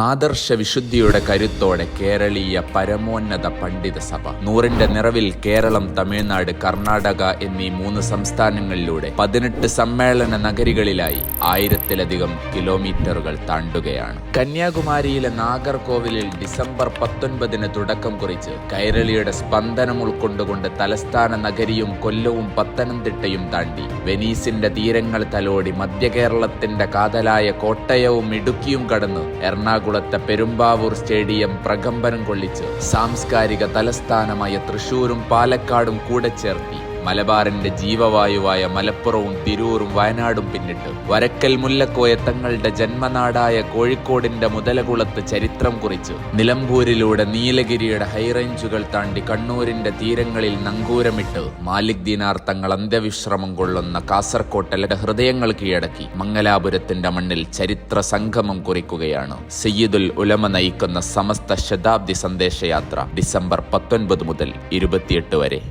ആദർശ വിശുദ്ധിയുടെ കരുത്തോടെ കേരളീയ പരമോന്നത പണ്ഡിത സഭ 100ന്റെ നിറവിൽ കേരളം, തമിഴ്നാട്, കർണാടക എന്നീ 3 സംസ്ഥാനങ്ങളിലൂടെ 18 സമ്മേളന നഗരികളിലായി 1000-ലധികം കിലോമീറ്ററുകൾ താണ്ടുകയാണ്. കന്യാകുമാരിയിലെ നാഗർകോവിലിൽ ഡിസംബർ 19-ന് തുടക്കം കുറിച്ച് കൈരളിയുടെ സ്പന്ദനം ഉൾക്കൊണ്ടുകൊണ്ട് തലസ്ഥാന നഗരിയും കൊല്ലവും പത്തനംതിട്ടയും താണ്ടി വെനീസിന്റെ തീരങ്ങൾ തലോടി മധ്യകേരളത്തിന്റെ കാതലായ കോട്ടയവും ഇടുക്കിയും കടന്ന് എറണാകുളത്തെ പെരുമ്പാവൂർ സ്റ്റേഡിയം പ്രകമ്പനം കൊള്ളിച്ച് സാംസ്കാരിക തലസ്ഥാനമായ തൃശൂരും പാലക്കാടും കൂടെ ചേർത്തി മലബാറിന്റെ ജീവവായുവായ മലപ്പുറവും തിരൂരും വയനാടും പിന്നിട്ട് വരക്കൽ മുല്ലക്കോയ തങ്ങളുടെ ജന്മനാടായ കോഴിക്കോടിന്റെ മുതലകുളത്ത് ചരിത്രം കുറിച്ച് നിലമ്പൂരിലൂടെ നീലഗിരിയുടെ ഹൈറേഞ്ചുകൾ താണ്ടി കണ്ണൂരിന്റെ തീരങ്ങളിൽ നങ്കൂരമിട്ട് മാലിക് ദീനാർ തങ്ങൾ അന്ത്യവിശ്രമം കൊള്ളുന്ന കാസർകോട്ടെ ഹൃദയങ്ങൾ കീഴടക്കി മംഗലാപുരത്തിന്റെ മണ്ണിൽ ചരിത്ര സംഗമം കുറിക്കുകയാണ് സയ്യിദുൽ ഉലമ നയിക്കുന്ന സമസ്ത ശതാബ്ദി സന്ദേശയാത്ര ഡിസംബർ 19 മുതൽ 28 വരെ.